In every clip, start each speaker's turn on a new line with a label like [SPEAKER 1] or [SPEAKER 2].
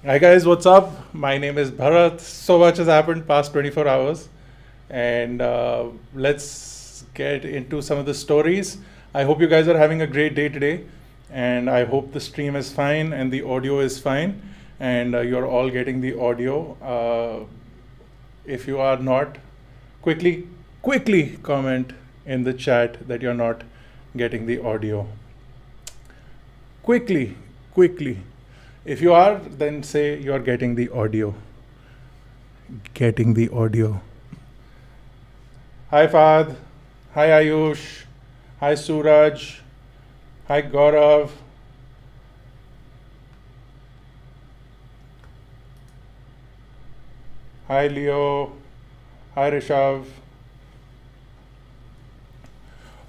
[SPEAKER 1] Hi guys, what's up? My name is Bharat. So much has happened past 24 hours, and let's get into some of the stories. I hope you guys are having a great day today, and I hope the stream is fine and the audio is fine, and you're all getting the audio. If you are not, quickly comment in the chat that you're not getting the audio. Quickly. If you are, then say you're getting the audio. Getting the audio. Hi Fahd. Hi Ayush. Hi Suraj. Hi Gaurav. Hi Leo. Hi Rishav.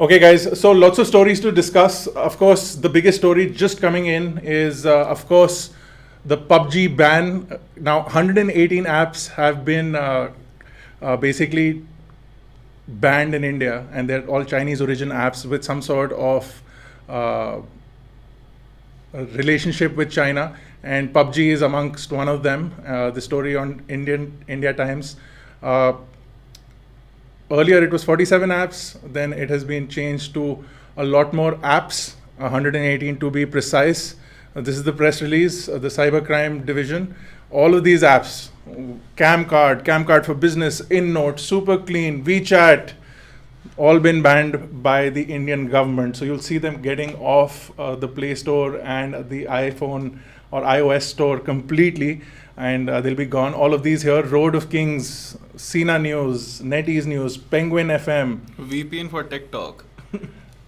[SPEAKER 1] Okay, guys, so lots of stories to discuss. Of course, the biggest story just coming in is, of course, the PUBG ban. Now, 118 apps have been basically banned in India, and they're all Chinese origin apps with some sort of relationship with China. And PUBG is amongst one of them. The story on India Times. Earlier it was 47 apps, then it has been changed to a lot more apps, 118 to be precise. This is the press release, the cybercrime division. All of these apps, Camcard for business, InNote, Super Clean, WeChat, all been banned by the Indian government. So you'll see them getting off the Play Store and the iPhone or iOS store completely, and they'll be gone. All of these here: Road of Kings, Sina News, NetEase News, Penguin FM.
[SPEAKER 2] VPN for TikTok.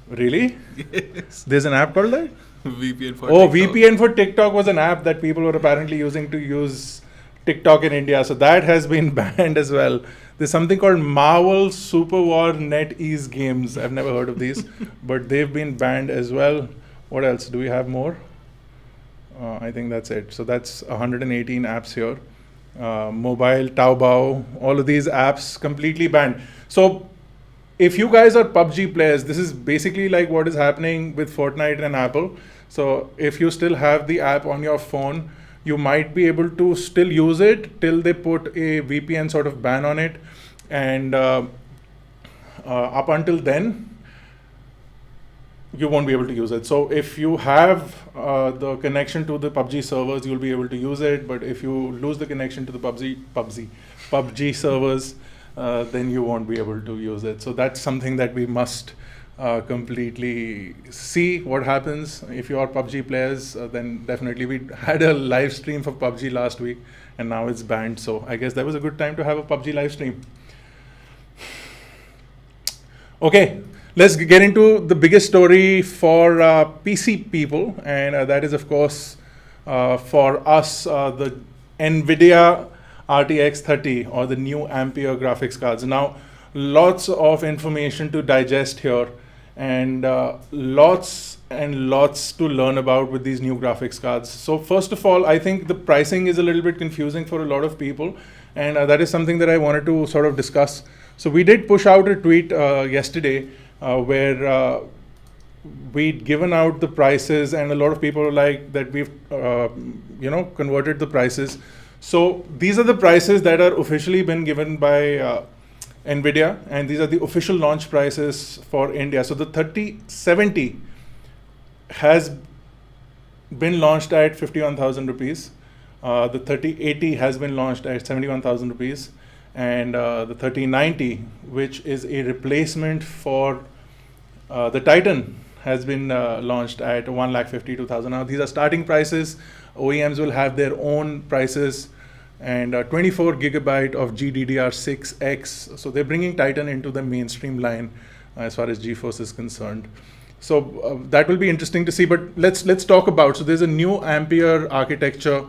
[SPEAKER 1] Really?
[SPEAKER 2] Yes.
[SPEAKER 1] There's an app called that?
[SPEAKER 2] VPN for
[SPEAKER 1] Oh,
[SPEAKER 2] TikTok.
[SPEAKER 1] VPN for TikTok was an app that people were apparently using to use TikTok in India. So that has been banned as well. There's something called Marvel Super War NetEase Games. I've never heard of these, but they've been banned as well. What else? Do we have more? I think that's it. So that's 118 apps here. Mobile, Taobao, all of these apps completely banned. So if you guys are PUBG players, this is basically like what is happening with Fortnite and Apple. So if you still have the app on your phone, you might be able to still use it till they put a VPN sort of ban on it. And up until then, you won't be able to use it. So if you have the connection to the PUBG servers, you'll be able to use it. But if you lose the connection to the PUBG servers, then you won't be able to use it. So that's something that we must completely see what happens. If you are PUBG players, then definitely we had a live stream for PUBG last week, and now it's banned. So I guess that was a good time to have a PUBG live stream. Okay, let's get into the biggest story for PC people, and that is, of course, for us, the NVIDIA RTX 30 or the new Ampere graphics cards. Now, lots of information to digest here, and lots to learn about with these new graphics cards. So first of all, I think the pricing is a little bit confusing for a lot of people, and that is something that I wanted to sort of discuss. So we did push out a tweet yesterday where we'd given out the prices, and a lot of people are like that we've converted the prices. So these are the prices that are officially been given by NVIDIA, and these are the official launch prices for India. So the 3070 has been launched at 51,000 rupees. The 3080 has been launched at 71,000 rupees. And the 3090, which is a replacement for the Titan, has been launched at 1,52,000. Now these are starting prices. OEMs will have their own prices, and 24 gigabyte of GDDR6X. So they're bringing Titan into the mainstream line as far as GeForce is concerned. So that will be interesting to see. But let's talk about. So there's a new Ampere architecture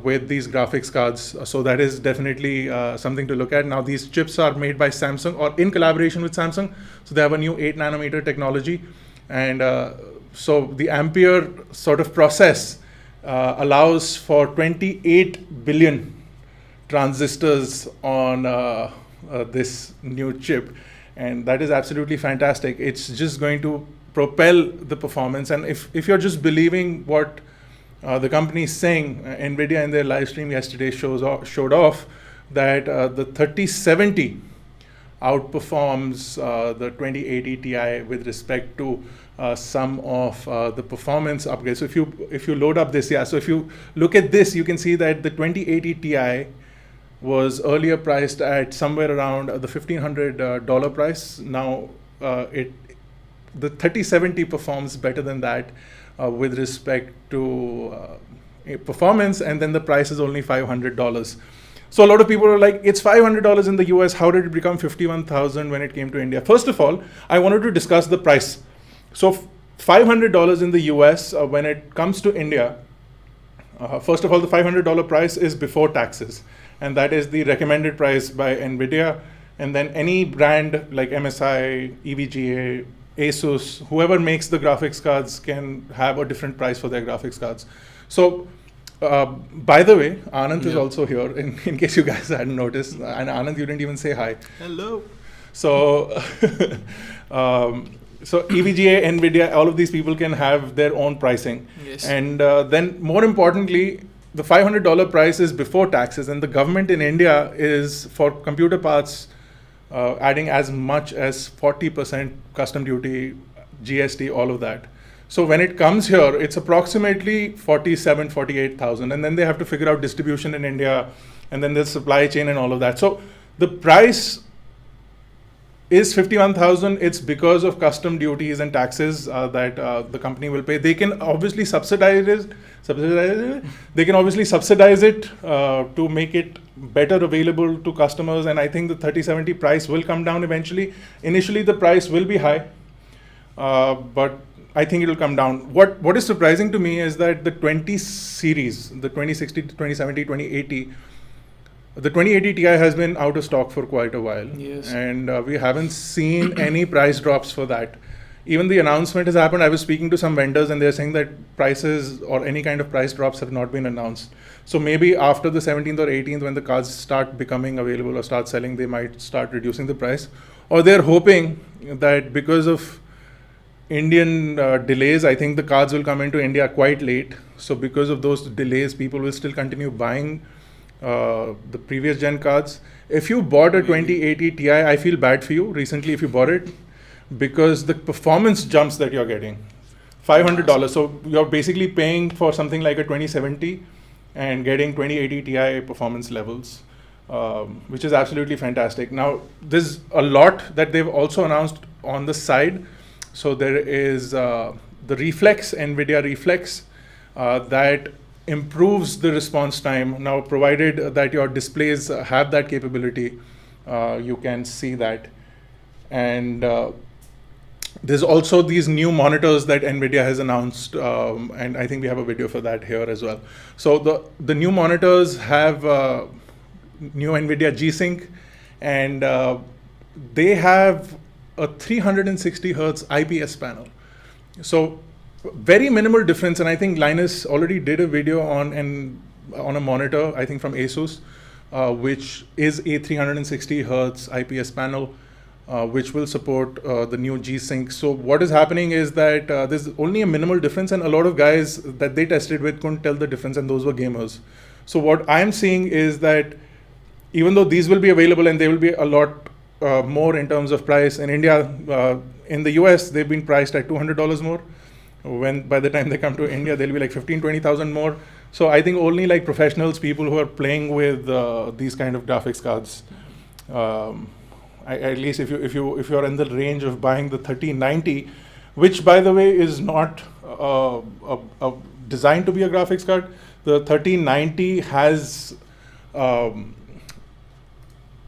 [SPEAKER 1] with these graphics cards. So that is definitely something to look at. Now these chips are made by Samsung or in collaboration with Samsung. So they have a new 8 nanometer technology. And so the Ampere sort of process allows for 28 billion transistors on this new chip. And that is absolutely fantastic. It's just going to propel the performance. And if you're just believing what the company is saying, NVIDIA in their live stream yesterday showed off that the 3070 outperforms the 2080 Ti with respect to some of the performance upgrades. So if you load up this, so if you look at this, you can see that the 2080 Ti was earlier priced at somewhere around the $1,500 price. Now the 3070 performs better than that with respect to performance, and then the price is only $500. So a lot of people are like, it's $500 in the US. How did it become 51,000 when it came to India? First of all, I wanted to discuss the price. So $500 in the US when it comes to India. First of all, the $500 price is before taxes, and that is the recommended price by NVIDIA. And then any brand like MSI, EVGA, Asus, whoever makes the graphics cards can have a different price for their graphics cards. So, by the way, Anand is also here, in case you guys hadn't noticed. And Anand, you didn't even say hi.
[SPEAKER 2] Hello.
[SPEAKER 1] So, so EVGA, NVIDIA, all of these people can have their own pricing.
[SPEAKER 2] Yes.
[SPEAKER 1] And then more importantly, the $500 price is before taxes, and the government in India is, for computer parts, adding as much as 40% custom duty, GST, all of that. So when it comes here, it's approximately 47, 48,000, and then they have to figure out distribution in India, and then there's supply chain and all of that. So the price is 51,000. It's because of custom duties and taxes that the company will pay. They can obviously subsidize it. They can obviously subsidize it to make it better available to customers. And I think the 3070 price will come down eventually. Initially, the price will be high, but I think it will come down. What is surprising to me is that the 20 series, the 2060, 2070, 2080, the 2080 Ti has been out of stock for quite a while.
[SPEAKER 2] Yes.
[SPEAKER 1] And we haven't seen any price drops for that. Even the announcement has happened. I was speaking to some vendors and they're saying that prices or any kind of price drops have not been announced. So maybe after the 17th or 18th, when the cards start becoming available or start selling, they might start reducing the price. Or they're hoping that because of Indian delays, I think the cards will come into India quite late. So because of those delays, people will still continue buying the previous gen cards. If you bought a 2080 Ti, I feel bad for you recently if you bought it, because the performance jumps that you're getting, $500. So you're basically paying for something like a 2070 and getting 2080 Ti performance levels, which is absolutely fantastic. Now, there's a lot that they've also announced on the side. So there is the Reflex, NVIDIA Reflex, that improves the response time. Now, provided that your displays have that capability, you can see that. And there's also these new monitors that NVIDIA has announced, and I think we have a video for that here as well. So the new monitors have new NVIDIA G-Sync, and they have a 360 hertz IPS panel. So very minimal difference, and I think Linus already did a video on a monitor, I think from Asus, which is a 360 hertz IPS panel, which will support the new G-Sync. So what is happening is that there's only a minimal difference, and a lot of guys that they tested with couldn't tell the difference, and those were gamers. So what I'm seeing is that even though these will be available and they will be a lot more in terms of price in India, in the US they've been priced at $200 more. When by the time they come to India, they'll be like 15,000-20,000 more. So I think only like professionals, people who are playing with these kind of graphics cards, at least if you're in the range of buying the 3090, which by the way is not designed to be a graphics card. The 3090 has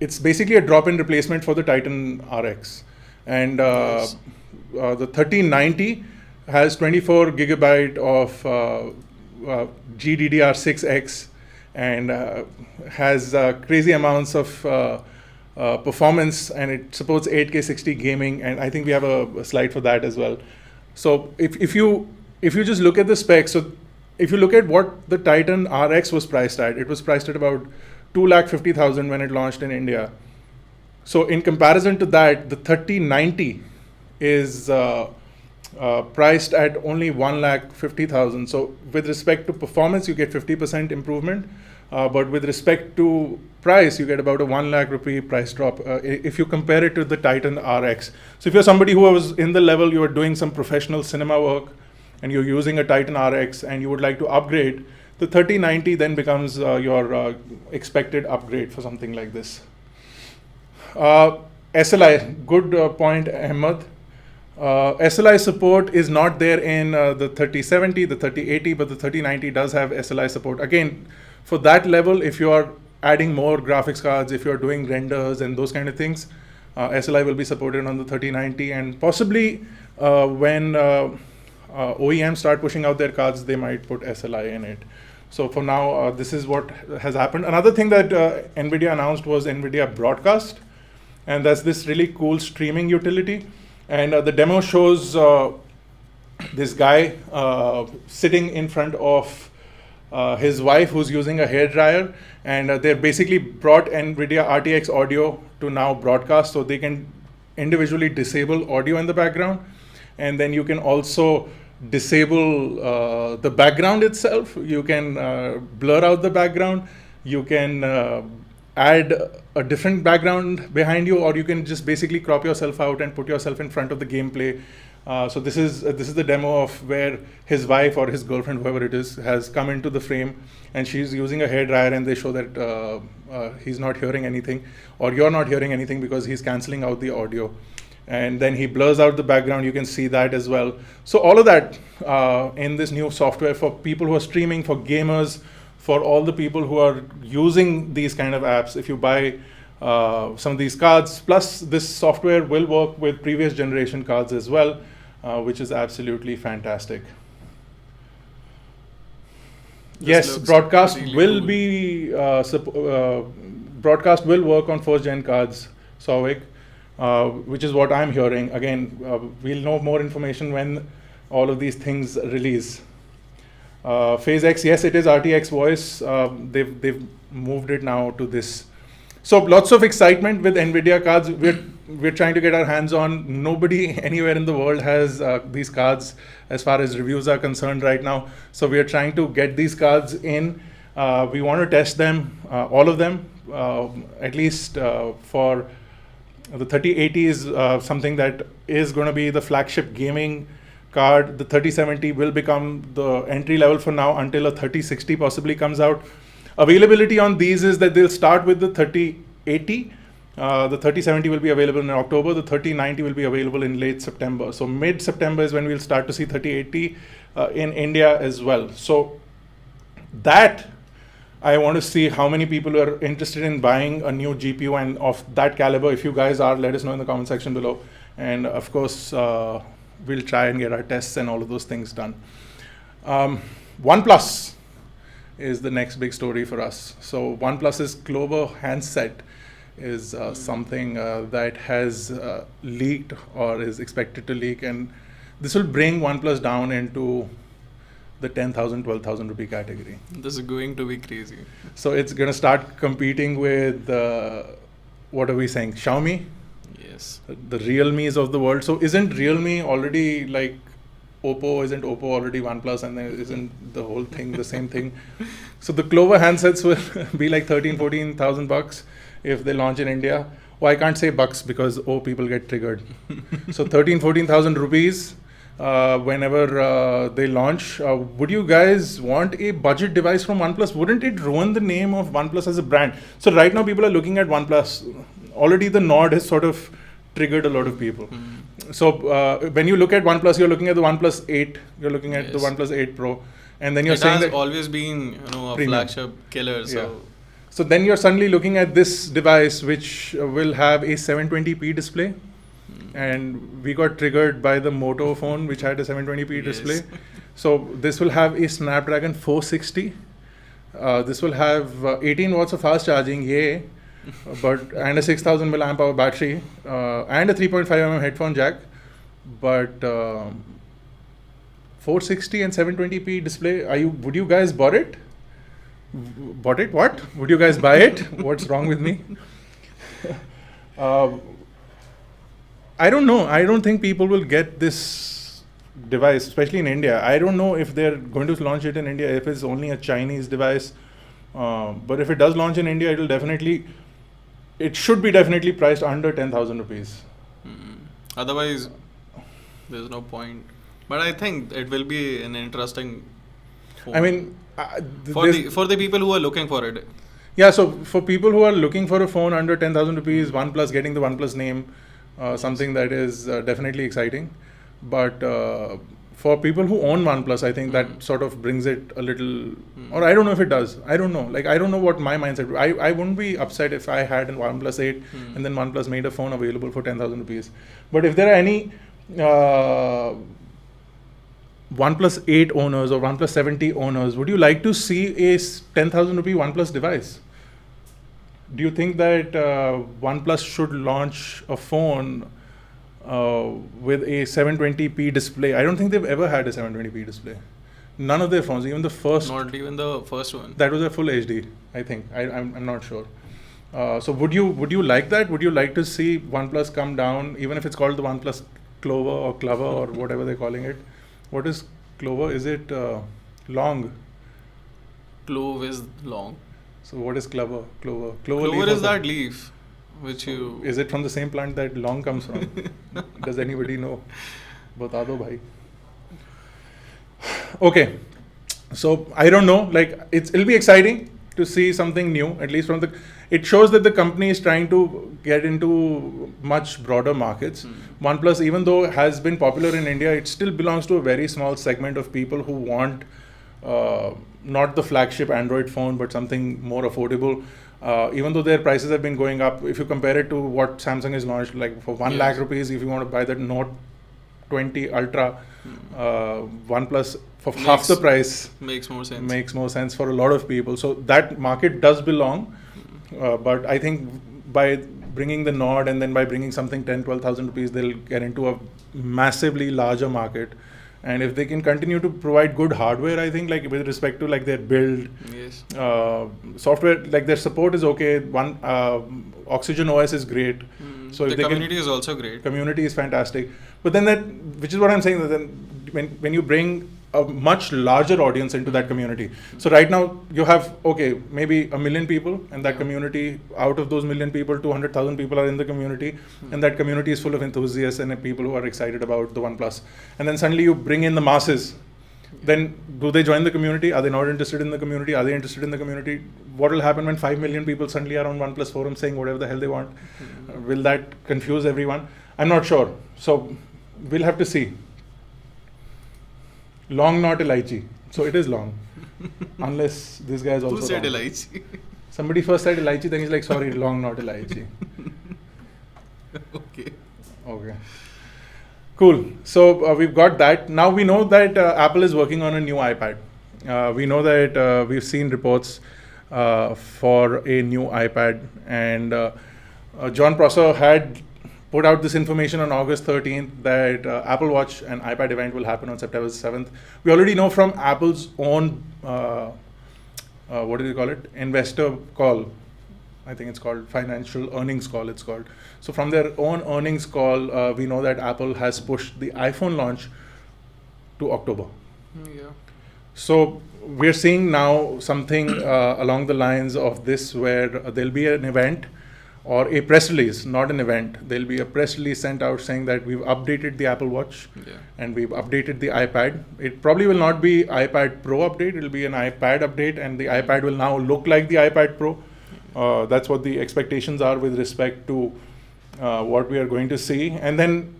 [SPEAKER 1] it's basically a drop-in replacement for the Titan RX, and the 3090 has 24 gigabyte of GDDR6X and has crazy amounts of performance, and it supports 8K 60 gaming, and I think we have a slide for that as well. So if you just look at the specs, so if you look at what the Titan RX was priced at, it was priced at about 250,000 when it launched in India. So in comparison to that, the 3090 is priced at only 1,50,000. So with respect to performance, you get 50% improvement, but with respect to price, you get about a 1 lakh rupee price drop if you compare it to the Titan RX. So if you're somebody who was in the level, you are doing some professional cinema work, and you're using a Titan RX, and you would like to upgrade, the 3090 then becomes your expected upgrade for something like this. SLI, good point, Ahmed. SLI support is not there in the 3070, the 3080, but the 3090 does have SLI support. Again, for that level, if you are adding more graphics cards, if you're doing renders and those kind of things, SLI will be supported on the 3090, and possibly when OEMs start pushing out their cards, they might put SLI in it. So for now, this is what has happened. Another thing that NVIDIA announced was NVIDIA Broadcast, and that's this really cool streaming utility. And the demo shows this guy sitting in front of his wife who's using a hairdryer, and they basically brought NVIDIA RTX audio to now broadcast, so they can individually disable audio in the background, and then you can also disable the background itself. You can blur out the background, you can add a different background behind you, or you can just basically crop yourself out and put yourself in front of the gameplay. So this is the demo of where his wife or his girlfriend, whoever it is, has come into the frame, and she's using a hairdryer, and they show that he's not hearing anything, or you're not hearing anything because he's canceling out the audio. And then he blurs out the background, you can see that as well. So all of that in this new software for people who are streaming, for gamers, for all the people who are using these kind of apps. If you buy some of these cards, plus this software will work with previous generation cards as well, which is absolutely fantastic. Yes, broadcast
[SPEAKER 2] really
[SPEAKER 1] will
[SPEAKER 2] cool.
[SPEAKER 1] be broadcast will work on first gen cards, Souvik, which is what I'm hearing. Again, we'll know more information when all of these things release. Phase X, yes, it is RTX voice. They've moved it now to this. So lots of excitement with NVIDIA cards. We're trying to get our hands on. Nobody anywhere in the world has these cards as far as reviews are concerned right now. So we are trying to get these cards in. We want to test them, all of them, at least for the 3080 is something that is going to be the flagship gaming card. The 3070 will become the entry level for now until a 3060 possibly comes out. Availability on these is that they'll start with the 3080. The 3070 will be available in October. The 3090 will be available in late September. So mid-September is when we'll start to see 3080 in India as well. So that I want to see how many people are interested in buying a new GPU and of that caliber. If you guys are, let us know in the comment section below. And of course, we'll try and get our tests and all of those things done. OnePlus is the next big story for us. So OnePlus's Clover handset is something that has leaked or is expected to leak, and this will bring OnePlus down into the 10,000, 12,000 rupee category.
[SPEAKER 2] This is going to be crazy.
[SPEAKER 1] So it's going to start competing with, what are we saying, Xiaomi?
[SPEAKER 2] Yes.
[SPEAKER 1] The Realmes of the world. So isn't Realme already like Oppo? Isn't Oppo already OnePlus? And then isn't the whole thing the same thing? So the Clover handsets will be like 14,000 bucks if they launch in India. Oh, I can't say bucks because people get triggered. So 14,000 rupees. Whenever they launch. Would you guys want a budget device from OnePlus? Wouldn't it ruin the name of OnePlus as a brand? So right now people are looking at OnePlus. Already the nod has sort of triggered a lot of people.
[SPEAKER 2] Mm.
[SPEAKER 1] So when you look at OnePlus, you're looking at the OnePlus 8, you're looking at the
[SPEAKER 2] Yes.
[SPEAKER 1] OnePlus 8 Pro, and then you're
[SPEAKER 2] It
[SPEAKER 1] saying
[SPEAKER 2] has
[SPEAKER 1] that
[SPEAKER 2] always been, a
[SPEAKER 1] premium.
[SPEAKER 2] flagship killer. So
[SPEAKER 1] Yeah. So then you're suddenly looking at this device which will have a 720p display. And we got triggered by the Moto phone, which had a 720p
[SPEAKER 2] Yes.
[SPEAKER 1] display. So this will have a Snapdragon 460. This will have 18 watts of fast charging, yay, and a 6,000 milliamp hour battery, and a 3.5mm headphone jack. But 460 and 720p display. Would you guys bought it? Bought it? What? Would you guys buy it? What's wrong with me? I don't know. I don't think people will get this device, especially in India. I don't know if they're going to launch it in India, if it's only a Chinese device. But if it does launch in India, it should be definitely priced under 10,000 rupees.
[SPEAKER 2] Otherwise, there's no point. But I think it will be an interesting phone.
[SPEAKER 1] I mean,
[SPEAKER 2] for the people who are looking for it.
[SPEAKER 1] yeah, so for people who are looking for a phone under 10,000 rupees, OnePlus, getting the OnePlus name, something that is definitely exciting. But for people who own OnePlus, I think that sort of brings it a little, or I don't know if it does. I don't know. Like, I don't know what my mindset. I wouldn't be upset if I had a OnePlus 8 and then OnePlus made a phone available for 10,000 rupees. But if there are any OnePlus 8 owners or OnePlus 7T owners, would you like to see a 10,000 rupee OnePlus device? Do you think that OnePlus should launch a phone with a 720p display? I don't think they've ever had a 720p display. None of their phones, even the first.
[SPEAKER 2] Not even the first one.
[SPEAKER 1] That was a full HD, I think. I'm not sure. So would you like that? Would you like to see OnePlus come down, even if it's called the OnePlus Clover or Clover or whatever they're calling it? What is Clover? Is it long?
[SPEAKER 2] Clove is long.
[SPEAKER 1] So what is Clover? Clover
[SPEAKER 2] Clover is that leaf which you.
[SPEAKER 1] Is it from the same plant that long comes from? Does anybody know? Bata do bhai. Okay, so I don't know. Like, it'll be exciting to see something new. At least from it shows that the company is trying to get into much broader markets. OnePlus, even though it has been popular in India, it still belongs to a very small segment of people who want not the flagship Android phone, but something more affordable. Even though their prices have been going up, if you compare it to what Samsung has launched, like for 1 lakh rupees, if you want to buy that Note 20 Ultra, OnePlus for half the price
[SPEAKER 2] makes more sense.
[SPEAKER 1] Makes more sense for a lot of people. So that market does belong. But I think by bringing the Nord and then by bringing something 10,000-12,000 rupees, they'll get into a massively larger market. And if they can continue to provide good hardware, I think, like with respect to like their build,
[SPEAKER 2] Yes.
[SPEAKER 1] software, like their support is okay. Oxygen OS is great. So if
[SPEAKER 2] The
[SPEAKER 1] they
[SPEAKER 2] community is also great.
[SPEAKER 1] community is fantastic. But then which is what I'm saying, that then when you bring a much larger audience into that community. So right now you have, okay, maybe 1 million people, and that community, out of those 1 million people, 200,000 people are in the community, and that community is full of enthusiasts and people who are excited about the OnePlus. And then suddenly you bring in the masses. Then do they join the community? Are they not interested in the community? Are they interested in the community? What will happen when 5 million people suddenly are on OnePlus forum saying whatever the hell they want? Will that confuse everyone? I'm not sure. So we'll have to see. Long, not elaichi. So it is long. Unless this guy is also
[SPEAKER 2] Who said
[SPEAKER 1] wrong.
[SPEAKER 2] elaichi?
[SPEAKER 1] Somebody first said elaichi, then he's like, sorry, long, not elaichi.
[SPEAKER 2] Okay.
[SPEAKER 1] Okay. Cool. So we've got that. Now we know that Apple is working on a new iPad. We know that we've seen reports for a new iPad, and John Prosser had put out this information on August 13th that Apple Watch and iPad event will happen on September 7th. We already know from Apple's own, what do you call it? Investor call. I think it's called financial earnings call, it's called. So from their own earnings call, we know that Apple has pushed the iPhone launch to October.
[SPEAKER 2] Yeah.
[SPEAKER 1] So we're seeing now something along the lines of this, where there'll be an event or a press release, not an event. There'll be a press release sent out saying that we've updated the Apple Watch and we've updated the iPad. It probably will not be iPad Pro update, it'll be an iPad update, and the iPad will now look like the iPad Pro. That's what the expectations are with respect to what we are going to see. And then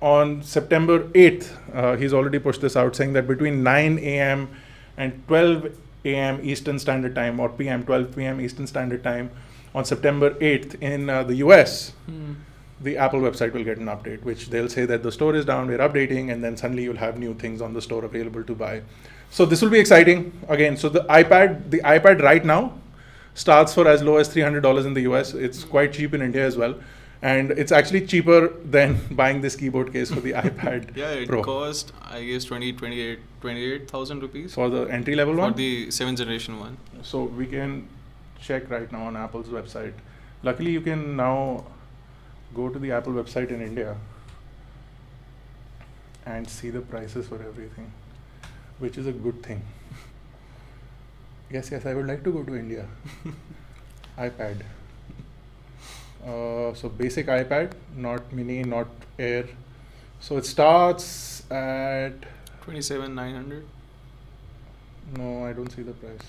[SPEAKER 1] on September 8th, he's already pushed this out, saying that between 9 a.m. and 12 a.m. Eastern Standard Time, or p.m., 12 p.m. Eastern Standard Time, on September 8th in the US, the Apple website will get an update, which they'll say that the store is down, we're updating, and then suddenly you'll have new things on the store available to buy. So this will be exciting. Again, so the iPad right now starts for as low as $300 in the US. It's quite cheap in India as well. And it's actually cheaper than buying this keyboard case for the iPad
[SPEAKER 2] Yeah, it
[SPEAKER 1] Pro.
[SPEAKER 2] cost, I guess, 28,000 rupees
[SPEAKER 1] For the entry level one?
[SPEAKER 2] for the 7th generation one.
[SPEAKER 1] So we can check right now on Apple's website. Luckily, you can now go to the Apple website in India. and see the prices for everything, which is a good thing. Yes, I would like to go to India. iPad. So basic iPad, not mini, not Air. So it starts at
[SPEAKER 2] 27,900.
[SPEAKER 1] No, I don't see the price.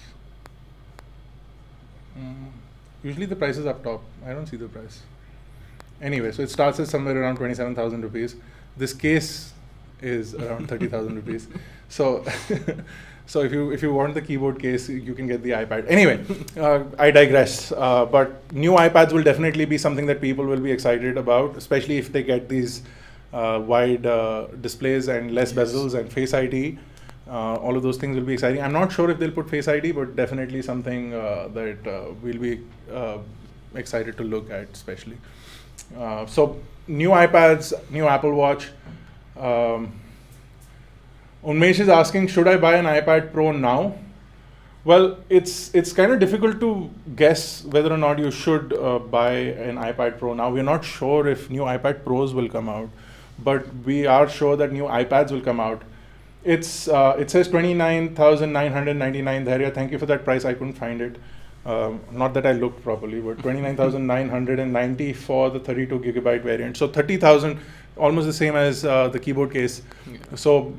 [SPEAKER 1] Usually the price is up top. I don't see the price. Anyway, so it starts at somewhere around 27,000 rupees. This case is around 30,000 rupees. So, so if you want the keyboard case, you can get the iPad. Anyway, I digress. But new iPads will definitely be something that people will be excited about, especially if they get these wide displays and less bezels and Face ID. All of those things will be exciting. I'm not sure if they'll put Face ID, but definitely something that we'll be excited to look at, especially. So new iPads, new Apple Watch. Unmesh is asking, should I buy an iPad Pro now? Well, it's kind of difficult to guess whether or not you should buy an iPad Pro now. We're not sure if new iPad Pros will come out, but we are sure that new iPads will come out. It says 29,999. Dharya, thank you for that price. I couldn't find it. Not that I looked properly, but 29,990 for the 32 gigabyte variant. So 30,000, almost the same as the keyboard case.
[SPEAKER 2] Yeah.
[SPEAKER 1] So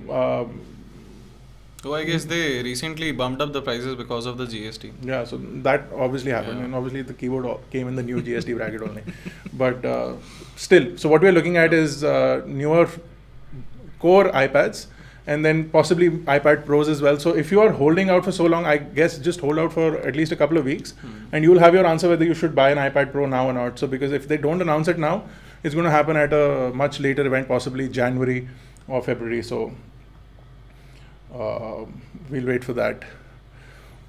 [SPEAKER 2] So I guess they recently bumped up the prices because of the GST.
[SPEAKER 1] yeah, so that obviously happened,
[SPEAKER 2] Yeah.
[SPEAKER 1] and obviously the keyboard came in the new GST bracket only. But still, so what we're looking at is newer core iPads, and then possibly iPad Pros as well. So if you are holding out for so long, I guess just hold out for at least a couple of weeks, and you will have your answer whether you should buy an iPad Pro now or not. So because if they don't announce it now, it's going to happen at a much later event, possibly January or February. So we'll wait for that.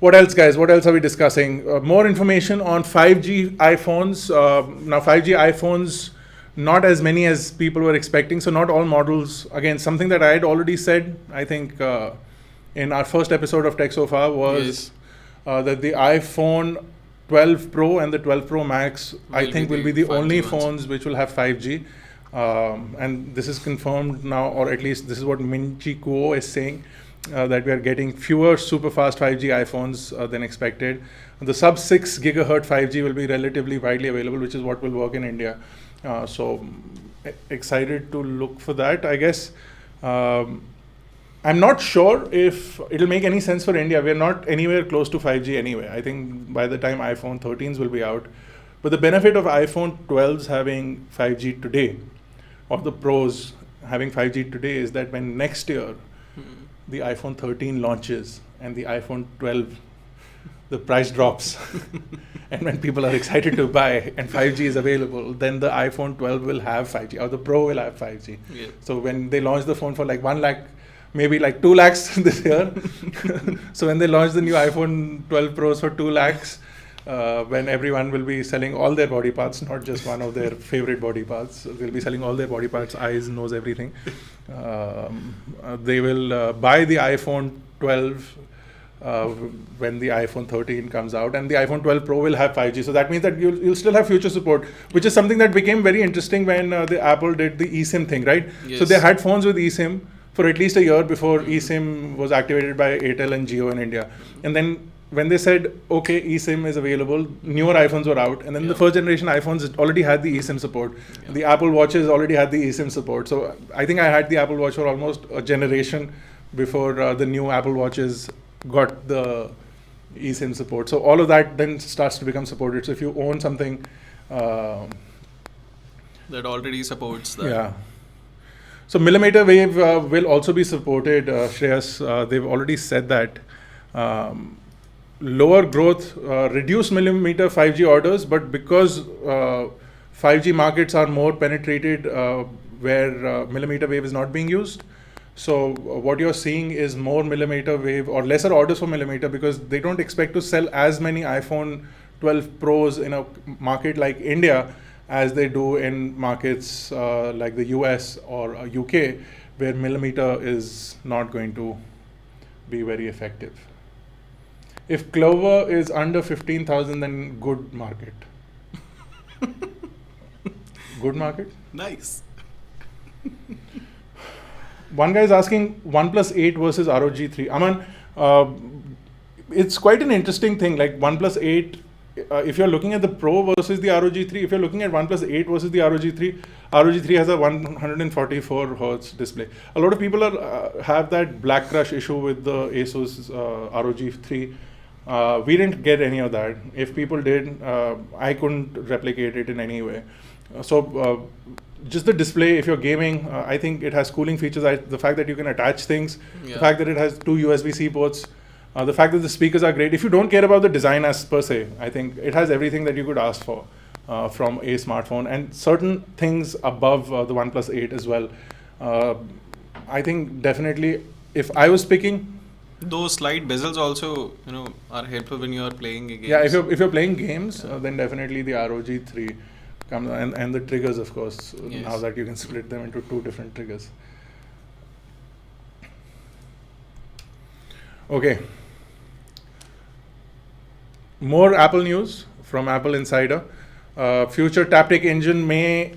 [SPEAKER 1] What else, guys? What else are we discussing? More information on 5G iPhones. Now 5G iPhones, not as many as people were expecting. So not all models. Again, something that I had already said, I think in our first episode of Tech So Far was that the iPhone 12 Pro and the 12 Pro Max, I think will be the
[SPEAKER 2] 5G
[SPEAKER 1] only
[SPEAKER 2] ones.
[SPEAKER 1] phones which will have 5G. And this is confirmed now, or at least this is what Min-Chi Kuo is saying, that we are getting fewer super fast 5G iPhones than expected. The sub 6 gigahertz 5G will be relatively widely available, which is what will work in India. So excited to look for that, I guess. I'm not sure if it'll make any sense for India. We're not anywhere close to 5G anyway. I think by the time iPhone 13s will be out. But the benefit of iPhone 12s having 5G today, or the Pros having 5G today, is that when next year the iPhone 13 launches and the iPhone 12, the price drops, and when people are excited to buy and 5G is available, then the iPhone 12 will have 5G, or the Pro will have 5G.
[SPEAKER 2] Yeah.
[SPEAKER 1] So when they launch the phone for like 1 lakh, maybe like 2 lakhs this year, so when they launch the new iPhone 12 Pros for 2 lakhs, when everyone will be selling all their body parts, not just one of their favorite body parts. They'll be selling all their body parts, eyes, nose, everything. They will buy the iPhone 12 when the iPhone 13 comes out, and the iPhone 12 Pro will have 5G. So that means that you'll still have future support, which is something that became very interesting when the Apple did the eSIM thing, right?
[SPEAKER 2] Yes.
[SPEAKER 1] So they had phones with eSIM for at least a year before eSIM was activated by Airtel and Jio in India. And then when they said, okay, eSIM is available, newer iPhones were out, and then the first generation iPhones already had the eSIM support.
[SPEAKER 2] Yeah.
[SPEAKER 1] The Apple Watches already had the eSIM support. So I think I had the Apple Watch for almost a generation before the new Apple Watches got the eSIM support. So all of that then starts to become supported. So if you own something,
[SPEAKER 2] That already supports that.
[SPEAKER 1] yeah. So millimeter wave will also be supported, Shreyas. They've already said that. Lower growth, reduced millimeter 5G orders, but because 5G markets are more penetrated where millimeter wave is not being used. So what you're seeing is more millimeter wave or lesser orders for millimeter, because they don't expect to sell as many iPhone 12 Pros in a market like India as they do in markets like the US or UK, where millimeter is not going to be very effective. If Clover is under 15,000, then good market. Good market?
[SPEAKER 2] Nice.
[SPEAKER 1] One guy is asking OnePlus 8 versus ROG 3. Aman, it's quite an interesting thing. Like OnePlus 8, if you're looking at the Pro versus the ROG 3, if you're looking at OnePlus 8 versus the ROG 3, ROG 3 has a 144 hertz display. A lot of people have that black crush issue with the Asus ROG 3. We didn't get any of that. If people did, I couldn't replicate it in any way. Just the display, if you're gaming, I think it has cooling features. The fact that you can attach things, the fact that it has 2 USB-C ports, the fact that the speakers are great. If you don't care about the design as per se, I think it has everything that you could ask for from a smartphone, and certain things above the OnePlus 8 as well. I think definitely, if I was picking,
[SPEAKER 2] those slight bezels also, are helpful when you are playing games.
[SPEAKER 1] Yeah, if you're playing games, then definitely the ROG 3 comes, and the triggers, of course.
[SPEAKER 2] Yes.
[SPEAKER 1] Now that you can split them into 2 different triggers. Okay. More Apple news from Apple Insider. Future Taptic Engine may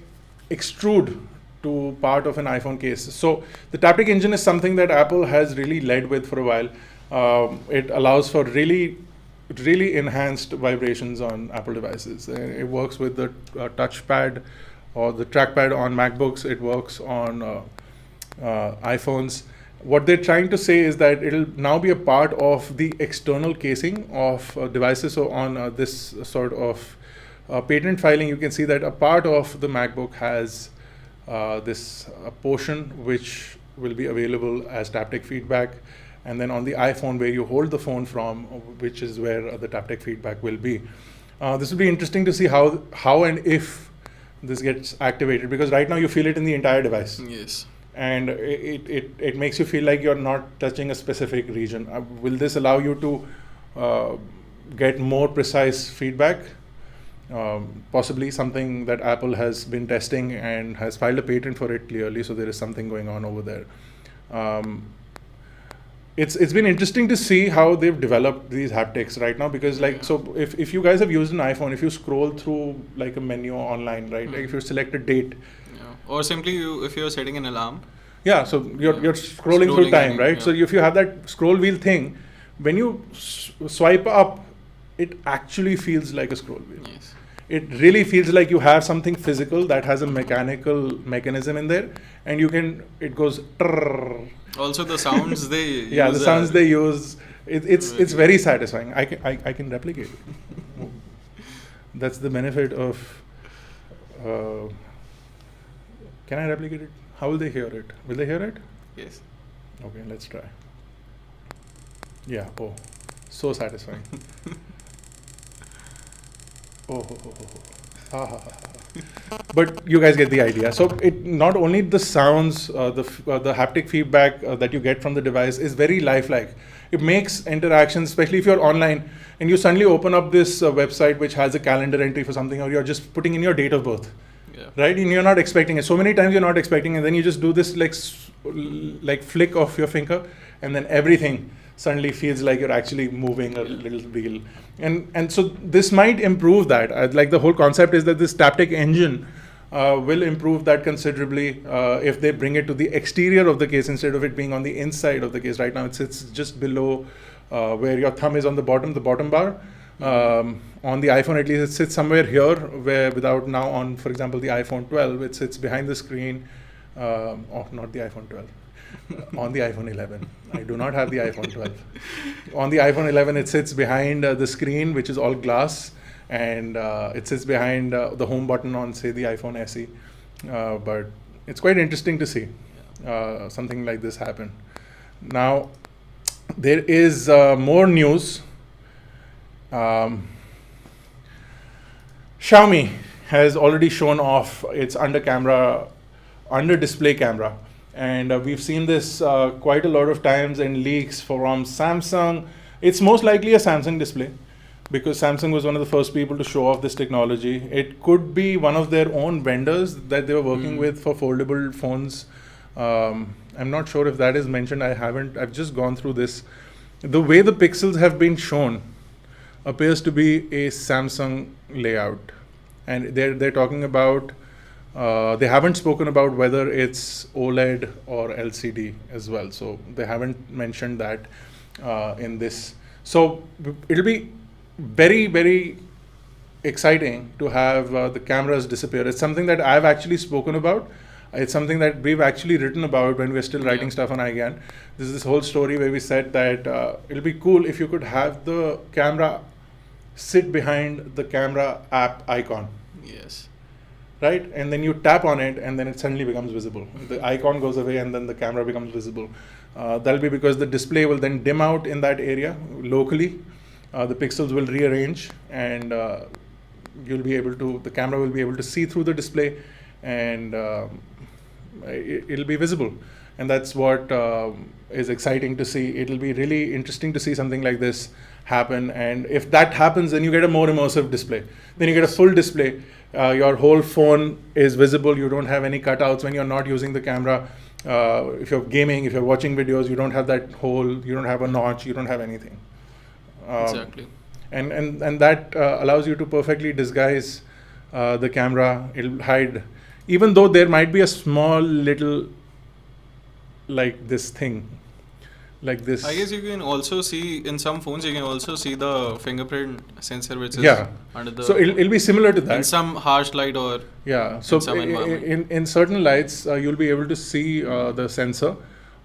[SPEAKER 1] extrude to part of an iPhone case. So the Taptic Engine is something that Apple has really led with for a while. It allows for really enhanced vibrations on Apple devices. It works with the touchpad or the trackpad on MacBooks. It works on iPhones. What they're trying to say is that it'll now be a part of the external casing of devices. So on this sort of patent filing, you can see that a part of the MacBook has this portion which will be available as taptic feedback. And then on the iPhone, where you hold the phone from, which is where the taptic feedback will be. This will be interesting to see how and if this gets activated, because right now you feel it in the entire device.
[SPEAKER 2] Yes.
[SPEAKER 1] And it makes you feel like you're not touching a specific region. Will this allow you to get more precise feedback? Possibly something that Apple has been testing and has filed a patent for it clearly, so there is something going on over there. It's been interesting to see how they've developed these haptics right now, because so if you guys have used an iPhone, if you scroll through like a menu online, right, like if you select a date,
[SPEAKER 2] or simply if you're setting an alarm.
[SPEAKER 1] Yeah, so you're scrolling through time, right? Yeah. So if you have that scroll wheel thing, when you swipe up, it actually feels like a scroll wheel.
[SPEAKER 2] Yes.
[SPEAKER 1] It really feels like you have something physical that has a mechanical mechanism in there, and it goes. Trrr.
[SPEAKER 2] Also, the sounds they use.
[SPEAKER 1] Yeah, the sounds they use. It's very satisfying. I can replicate it. That's the benefit of. Can I replicate it? How will they hear it? Will they hear it?
[SPEAKER 2] Yes.
[SPEAKER 1] Okay, let's try. Yeah. Oh, so satisfying. But you guys get the idea. So it not only the sounds, the haptic feedback that you get from the device is very lifelike. It makes interactions, especially if you're online and you suddenly open up this website which has a calendar entry for something, or you're just putting in your date of birth, right? And you're not expecting it. So many times you're not expecting it, and then you just do this like flick of your finger, and then everything suddenly feels like you're actually moving a little wheel. And so this might improve that. Like the whole concept is that this Taptic Engine will improve that considerably if they bring it to the exterior of the case instead of it being on the inside of the case. Right now it sits just below where your thumb is on the bottom bar. On the iPhone, at least, it sits somewhere here, where without now on, for example, the iPhone 12, it sits behind the screen. Not the iPhone 12. On the iPhone 11. I do not have the iPhone 12. On the iPhone 11, it sits behind the screen, which is all glass, and it sits behind the home button on, say, the iPhone SE. But it's quite interesting to see something like this happen. Now, there is more news. Xiaomi has already shown off its under display camera, and we've seen this quite a lot of times in leaks from Samsung. It's most likely a Samsung display, because Samsung was one of the first people to show off this technology. It could be one of their own vendors that they were working with for foldable phones. I'm not sure if that is mentioned. I've just gone through this. The way the pixels have been shown appears to be a Samsung layout, and they're talking about They haven't spoken about whether it's OLED or LCD as well. So they haven't mentioned that in this. So it'll be very, very exciting to have the cameras disappear. It's something that I've actually spoken about. It's something that we've actually written about when we're still writing stuff on iGyan. This is this whole story where we said that it'll be cool if you could have the camera sit behind the camera app icon,
[SPEAKER 2] Yes.
[SPEAKER 1] right? And then you tap on it and then it suddenly becomes visible. The icon goes away and then the camera becomes visible. That'll be because the display will then dim out in that area locally. The pixels will rearrange and the camera will be able to see through the display and it'll be visible. And that's what is exciting to see. It'll be really interesting to see something like this happen. And if that happens, then you get a more immersive display. Then you get a full display. Your whole phone is visible. You don't have any cutouts when you're not using the camera. If you're gaming, if you're watching videos, you don't have that hole. You don't have a notch. You don't have anything.
[SPEAKER 2] Exactly.
[SPEAKER 1] And that allows you to perfectly disguise the camera. It'll hide, even though there might be a small little like this thing, like this.
[SPEAKER 2] I guess you can also see in some phones. You can also see the fingerprint sensor, which is
[SPEAKER 1] Yeah.
[SPEAKER 2] under the.
[SPEAKER 1] So it'll be similar to that.
[SPEAKER 2] in some harsh light or
[SPEAKER 1] Yeah. So
[SPEAKER 2] some environment.
[SPEAKER 1] in certain lights, you'll be able to see the sensor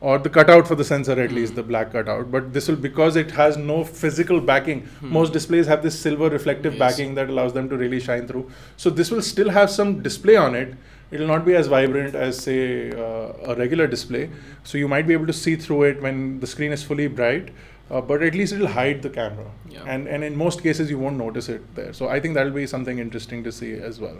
[SPEAKER 1] or the cutout for the sensor, at least the black cutout. But this will, because it has no physical backing. Most displays have this silver reflective
[SPEAKER 2] Yes.
[SPEAKER 1] backing that allows them to really shine through. So this will still have some display on it. It will not be as vibrant as, say, a regular display. So you might be able to see through it when the screen is fully bright. But at least it'll hide the camera.
[SPEAKER 2] Yeah.
[SPEAKER 1] And in most cases, you won't notice it there. So I think that'll be something interesting to see as well.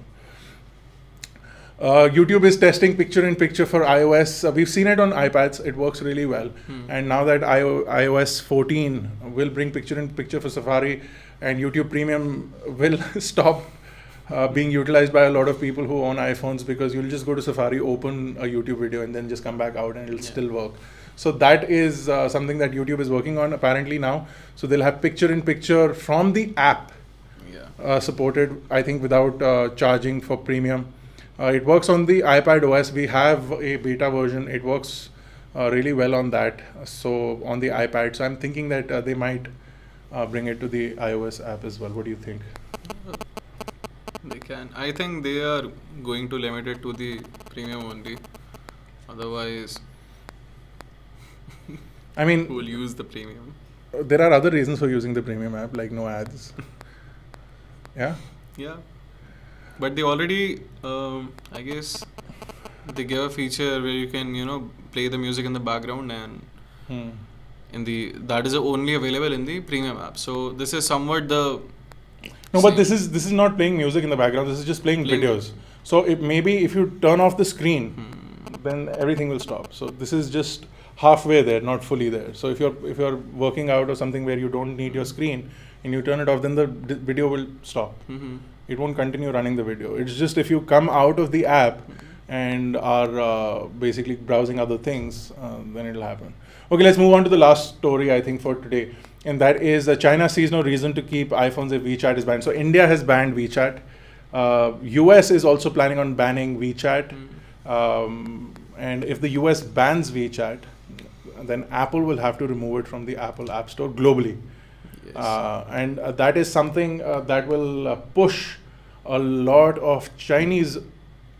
[SPEAKER 1] YouTube is testing picture-in-picture for iOS. We've seen it on iPads. It works really well. And now that iOS 14 will bring picture-in-picture for Safari, and YouTube Premium will stop being utilized by a lot of people who own iPhones, because you'll just go to Safari, open a YouTube video, and then just come back out and it'll still work. So that is something that YouTube is working on apparently now. So they'll have picture-in-picture from the app supported, I think, without charging for premium. It works on the iPad OS. We have a beta version. It works really well on that. So on the iPad. So I'm thinking that they might bring it to the iOS app as well. What do you think?
[SPEAKER 2] They can. I think they are going to limit it to the premium only. Otherwise,
[SPEAKER 1] I mean,
[SPEAKER 2] who will use the premium?
[SPEAKER 1] there are other reasons for using the premium app, like no ads. Yeah.
[SPEAKER 2] Yeah. But they already, I guess, they give a feature where you can, play the music in the background, and that is only available in the premium app. So this is somewhat the.
[SPEAKER 1] No, but
[SPEAKER 2] same.
[SPEAKER 1] this is not playing music in the background. This is just playing videos. So maybe if you turn off the screen, then everything will stop. So this is just halfway there, not fully there. So if you're working out or something where you don't need your screen and you turn it off, then the video will stop. It won't continue running the video. It's just if you come out of the app and are basically browsing other things, then it'll happen. Okay, let's move on to the last story, I think, for today. And that is China sees no reason to keep iPhones if WeChat is banned. So India has banned WeChat. US is also planning on banning WeChat. And if the US bans WeChat, then Apple will have to remove it from the Apple App Store globally.
[SPEAKER 2] Yes.
[SPEAKER 1] And that is something that will push a lot of Chinese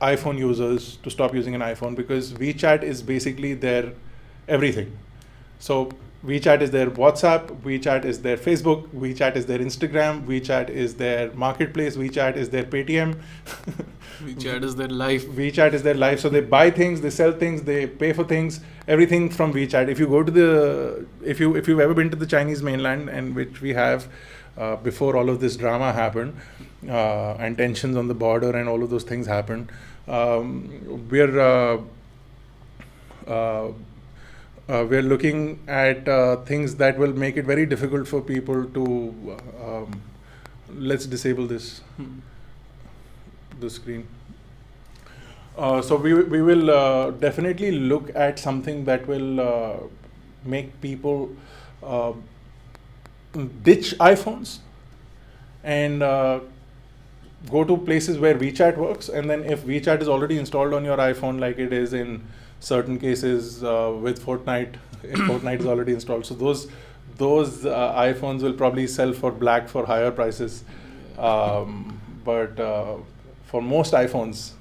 [SPEAKER 1] iPhone users to stop using an iPhone, because WeChat is basically their everything. So WeChat is their WhatsApp, WeChat is their Facebook, WeChat is their Instagram, WeChat is their marketplace, WeChat is their Paytm.
[SPEAKER 2] WeChat is their life.
[SPEAKER 1] WeChat is their life. So they buy things, they sell things, they pay for things, everything from WeChat. If you go to if you've ever been to the Chinese mainland, and which we have before all of this drama happened, and tensions on the border and all of those things happened, we're looking at things that will make it very difficult for people to. Let's disable the screen. So we will definitely look at something that will make people ditch iPhones and go to places where WeChat works, and then if WeChat is already installed on your iPhone, like it is in certain cases with Fortnite, if Fortnite is already installed, so those iPhones will probably sell for black for higher prices. But for most iPhones,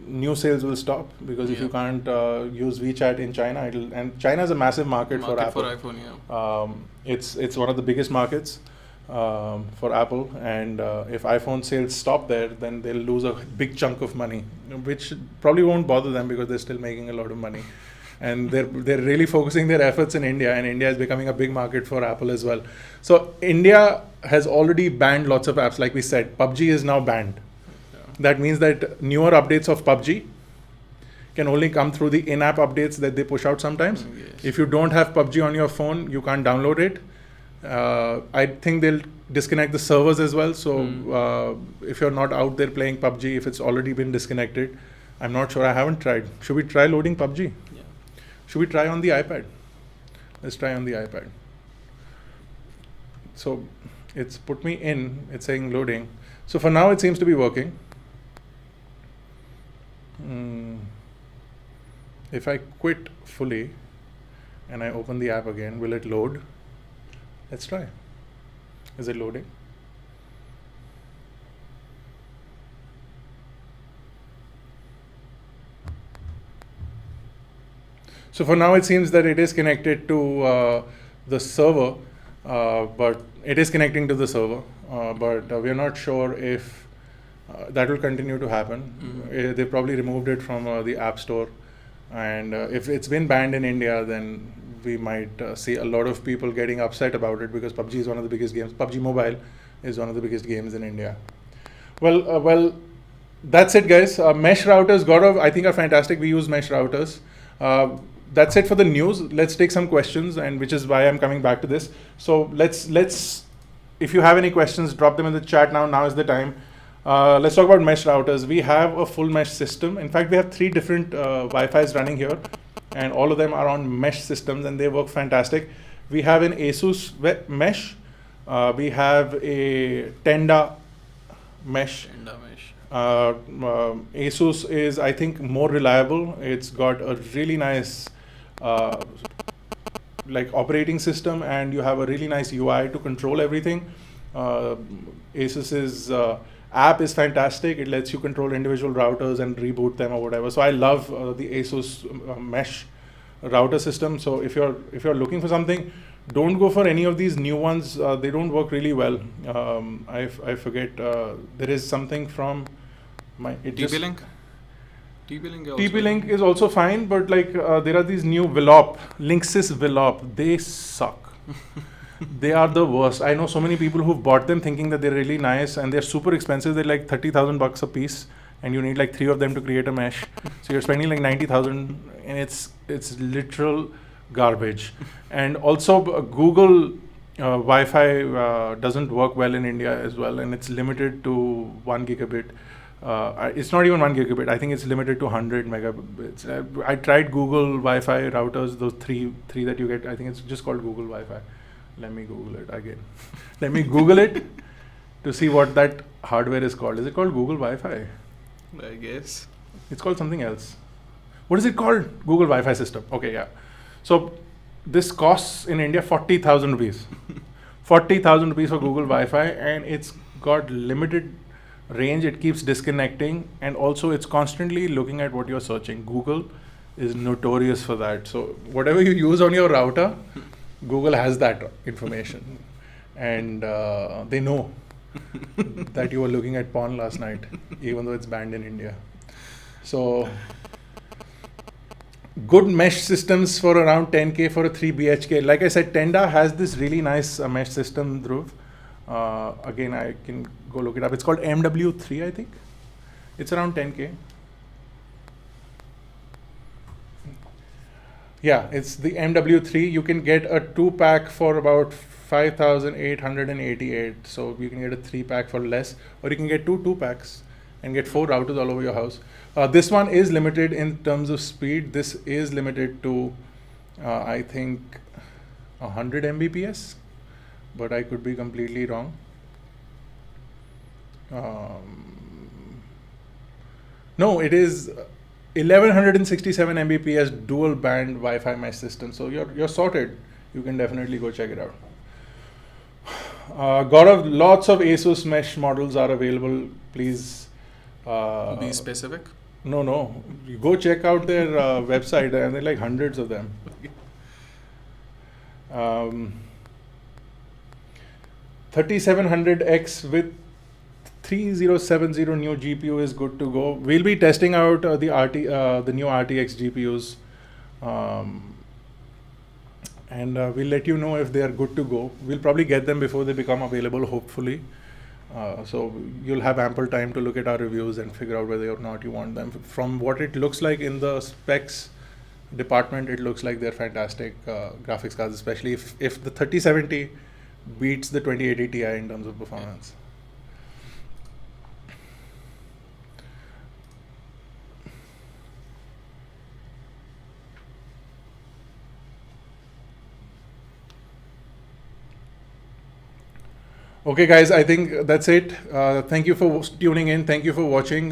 [SPEAKER 1] new sales will stop because if you can't use WeChat in China, and China is a massive market for Apple.
[SPEAKER 2] For iPhone, yeah.
[SPEAKER 1] It's one of the biggest markets for Apple, and if iPhone sales stop there, then they'll lose a big chunk of money, which probably won't bother them because they're still making a lot of money. And they're really focusing their efforts in India, and India is becoming a big market for Apple as well. So India has already banned lots of apps. Like we said, PUBG is now banned. That means that newer updates of PUBG can only come through the in-app updates that they push out sometimes.
[SPEAKER 2] Yes.
[SPEAKER 1] If you don't have PUBG on your phone, you can't download it. I think they'll disconnect the servers as well. So if you're not out there playing PUBG, if it's already been disconnected, I'm not sure. I haven't tried. Should we try loading PUBG?
[SPEAKER 2] Yeah.
[SPEAKER 1] Should we try on the iPad? Let's try on the iPad. So it's put me in. It's saying loading. So for now, it seems to be working. If I quit fully and I open the app again, will it load? Let's try. Is it loading? So for now, it seems that it is connected to the server, but it is connecting to the server, but we are not sure if that will continue to happen. They probably removed it from the App Store, and if it's been banned in India, then we might see a lot of people getting upset about it because PUBG is one of the biggest games. PUBG Mobile is one of the biggest games in India. Well, that's it, guys. Mesh routers, Gaurav, I think are fantastic. We use mesh routers. That's it for the news. Let's take some questions, and which is why I'm coming back to this. So let's if you have any questions, drop them in the chat now. Now is the time. Let's talk about mesh routers. We have a full mesh system. In fact, we have 3 different Wi-Fi's running here, and all of them are on mesh systems, and they work fantastic. We have an ASUS mesh. We have a Tenda mesh. ASUS is, I think, more reliable. It's got a really nice like operating system, and you have a really nice UI to control everything. ASUS's app is fantastic. It lets you control individual routers and reboot them or whatever. So I love the ASUS mesh router system. So if you're looking for something, don't go for any of these new ones. They don't work really well. I forget. There is something from my
[SPEAKER 2] TP-Link.
[SPEAKER 1] TP-Link is also fine, but like there are these new Velop, Linksys Velop. They suck. They are the worst. I know so many people who've bought them thinking that they're really nice, and they're super expensive. They're like $30,000 a piece, and you need like 3 of them to create a mesh. So you're spending like 90,000, and it's literal garbage. And also Google Wi-Fi doesn't work well in India as well, and it's limited to 1 gigabit. It's not even 1 gigabit. I think it's limited to 100 megabits. I tried Google Wi-Fi routers, those three that you get. I think it's just called Google Wi-Fi. Let me Google it again. Let me Google it to see what that hardware is called. Is it called Google Wi-Fi?
[SPEAKER 2] I guess.
[SPEAKER 1] It's called something else. What is it called? Google Wi-Fi system. Okay, yeah. So this costs in India 40,000 rupees. 40,000 rupees for Google Wi-Fi, and it's got limited range. It keeps disconnecting, and also it's constantly looking at what you're searching. Google is notorious for that. So whatever you use on your router, Google has that information, and they know that you were looking at porn last night, even though it's banned in India. So good mesh systems for around 10K for a 3 BHK. Like I said, Tenda has this really nice mesh system, Dhruv. Again, I can go look it up. It's called MW3, I think. It's around 10K. Yeah, it's the MW3. You can get a 2-pack for about 5,888. So you can get a 3-pack for less, or you can get 2 2-packs and get 4 routers all over your house. This one is limited in terms of speed. This is limited to, I think, 100 Mbps, but I could be completely wrong. No, it is 1167 Mbps dual band Wi-Fi mesh system. So you're sorted. You can definitely go check it out. Lots of Asus mesh models are available. Please
[SPEAKER 2] Be specific.
[SPEAKER 1] No. You go check out their website, and there are like hundreds of them. 3700X with 3070 new GPU is good to go. We'll be testing out the new RTX GPUs, and we'll let you know if they are good to go. We'll probably get them before they become available, hopefully. So you'll have ample time to look at our reviews and figure out whether or not you want them. From what it looks like in the specs department, it looks like they're fantastic graphics cards, especially if the 3070 beats the 2080 Ti in terms of performance. Okay, guys, I think that's it. Thank you for tuning in. Thank you for watching.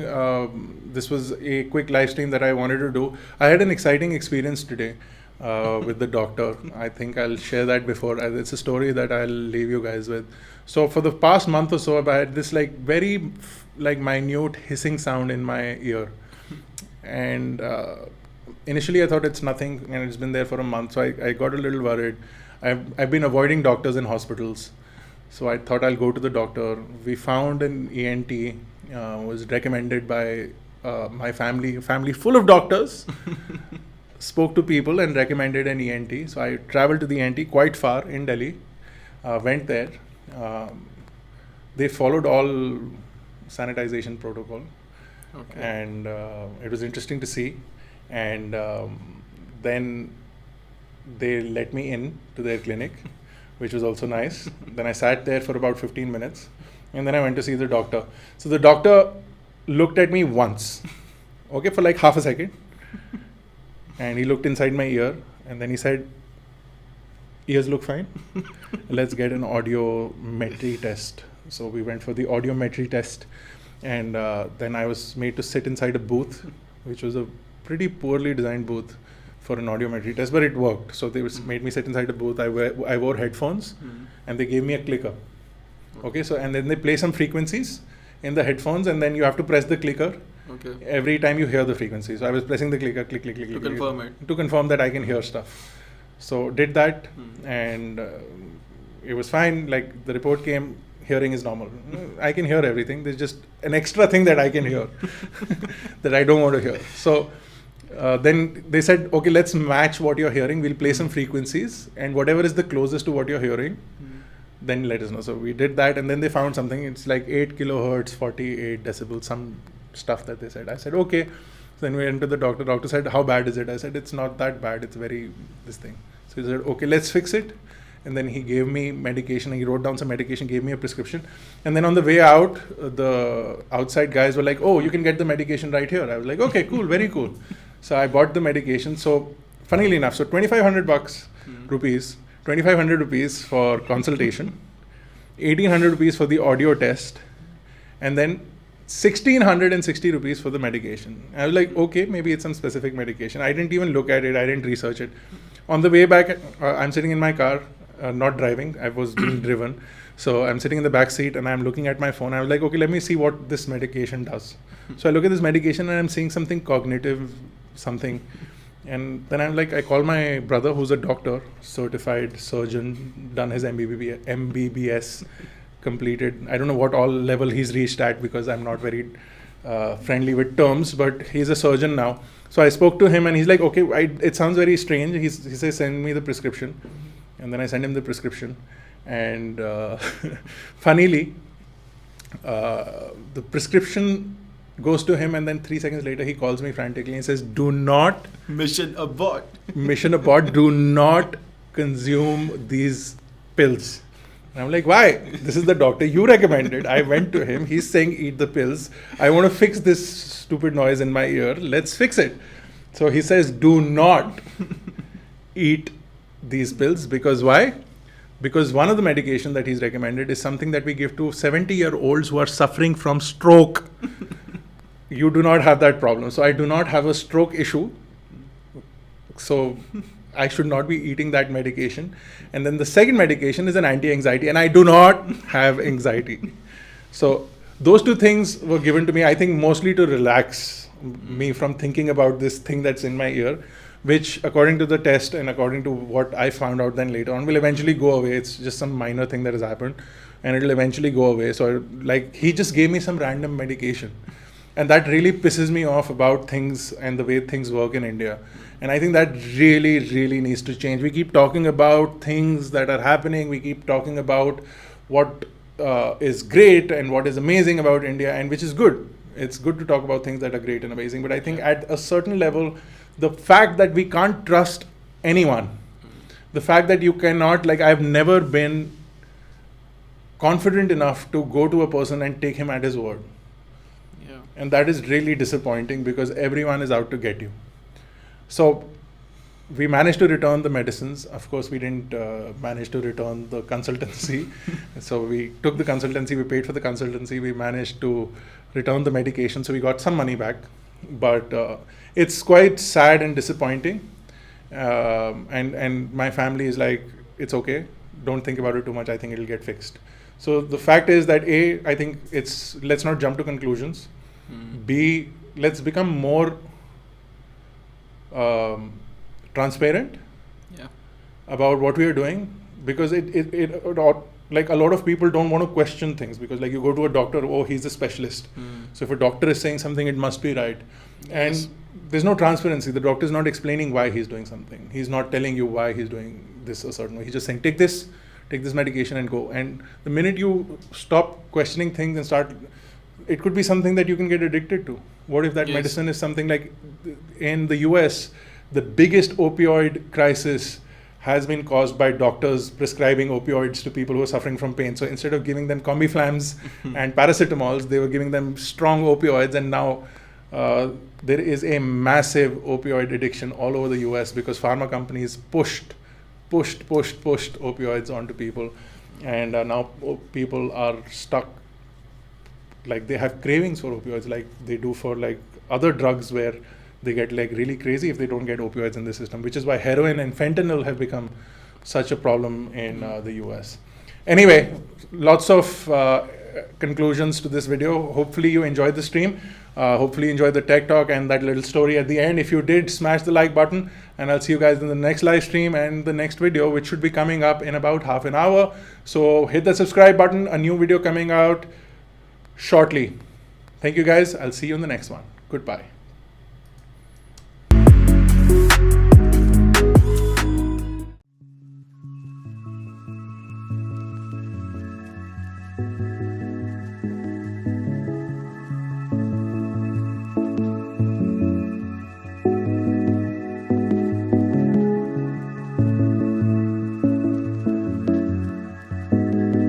[SPEAKER 1] This was a quick live stream that I wanted to do. I had an exciting experience today with the doctor. I think I'll share that before. It's a story that I'll leave you guys with. So for the past month or so, I had this very minute hissing sound in my ear. And initially I thought it's nothing, and it's been there for a month. So I got a little worried. I've been avoiding doctors in hospitals. So I thought I'll go to the doctor. We found an ENT, was recommended by my family full of doctors. Spoke to people and recommended an ENT. So I traveled to the ENT quite far in Delhi, went there. They followed all sanitization protocol.
[SPEAKER 2] Okay.
[SPEAKER 1] And it was interesting to see. And then they let me in to their clinic, which was also nice. Then I sat there for about 15 minutes, and then I went to see the doctor. So the doctor looked at me once, okay, for like half a second, and he looked inside my ear, and then he said, "Ears look fine. Let's get an audiometry test." So we went for the audiometry test, and then I was made to sit inside a booth, which was a pretty poorly designed booth for an audiometry test, but it worked. So they made me sit inside a booth. I wore headphones, and they gave me a clicker. Okay, so and then they play some frequencies in the headphones, and then you have to press the clicker every time you hear the frequency. So I was pressing the clicker, click, click, click,
[SPEAKER 2] To
[SPEAKER 1] click,
[SPEAKER 2] confirm
[SPEAKER 1] click,
[SPEAKER 2] it.
[SPEAKER 1] to confirm that I can hear stuff. So did that, and it was fine. Like the report came, hearing is normal. I can hear everything. There's just an extra thing that I can hear that I don't want to hear. So then they said, okay, let's match what you're hearing. We'll play some frequencies, and whatever is the closest to what you're hearing, then let us know. So we did that, and then they found something. It's like 8 kilohertz, 48 decibels, some stuff that they said. I said, okay. So then we went to the doctor. Doctor said, how bad is it? I said, it's not that bad. It's this thing. So he said, okay, let's fix it. And then he gave me medication. He wrote down some medication, gave me a prescription. And then on the way out, the outside guys were like, oh, you can get the medication right here. I was like, okay, cool, very cool. So I bought the medication. So funnily enough, so 2,500 rupees, 2,500 rupees for consultation, 1,800 rupees for the audio test, and then 1,660 rupees for the medication. I was like, okay, maybe it's some specific medication. I didn't even look at it. I didn't research it. On the way back, I'm sitting in my car, not driving. I was being driven. So I'm sitting in the back seat and I'm looking at my phone. I was like, okay, let me see what this medication does. So I look at this medication and I'm seeing something cognitive, something. And then I'm like, I call my brother, who's a doctor, certified surgeon, done his MBBS, completed. I don't know what all level he's reached at because I'm not very friendly with terms, but he's a surgeon now. So I spoke to him and he's like, okay, it sounds very strange. He says, send me the prescription. And then I send him the prescription. And funnily, the prescription goes to him, and then 3 seconds later he calls me frantically and says, do not
[SPEAKER 2] Mission abort.
[SPEAKER 1] do not consume these pills. And I'm like, why? This is the doctor you recommended. I went to him. He's saying eat the pills. I want to fix this stupid noise in my ear. Let's fix it. So he says, do not eat these pills, because why? because one of the medication that he's recommended is something that we give to 70-year-olds who are suffering from stroke. You do not have that problem. So I do not have a stroke issue. So I should not be eating that medication. And then the second medication is an anti-anxiety, and I do not have anxiety. So those two things were given to me, I think, mostly to relax me from thinking about this thing that's in my ear, which according to the test and according to what I found out then later on will eventually go away. It's just some minor thing that has happened and it'll eventually go away. So like he just gave me some random medication, and that really pisses me off about things and the way things work in India. And I think that really, really needs to change. We keep talking about things that are happening. We keep talking about what is great and what is amazing about India, and which is good. It's good to talk about things that are great and amazing. But I think at a certain level, the fact that we can't trust anyone, the fact that you cannot, like I've never been confident enough to go to a person and take him at his word.
[SPEAKER 2] Yeah.
[SPEAKER 1] And that is really disappointing because everyone is out to get you. So we managed to return the medicines. Of course, we didn't manage to return the consultancy. So we took the consultancy, we paid for the consultancy, we managed to return the medication. So we got some money back. But it's quite sad and disappointing. And my family is like, it's okay. Don't think about it too much. I think it'll get fixed. So the fact is that A, I think let's not jump to conclusions. B, let's become more transparent about what we are doing, because like a lot of people don't want to question things, because like you go to a doctor, oh, he's a specialist. So if a doctor is saying something, it must be right. And there's no transparency. The doctor is not explaining why he's doing something. He's not telling you why he's doing this a certain way. He's just saying, take this medication and go. And the minute you stop questioning things and start, it could be something that you can get addicted to. What if that medicine is something like, in the US, the biggest opioid crisis has been caused by doctors prescribing opioids to people who are suffering from pain. So instead of giving them Combiflams and paracetamols, they were giving them strong opioids, and now there is a massive opioid addiction all over the US because pharma companies pushed opioids onto people, and now people are stuck. Like they have cravings for opioids like they do for like other drugs, where they get like really crazy if they don't get opioids in the system, which is why heroin and fentanyl have become such a problem in the US. Anyway, lots of conclusions to this video. Hopefully you enjoyed the stream. Hopefully you enjoyed the tech talk and that little story at the end. If you did, smash the like button, and I'll see you guys in the next live stream and the next video, which should be coming up in about half an hour. So hit the subscribe button, a new video coming out shortly. Thank you guys. I'll see you in the next one. Goodbye.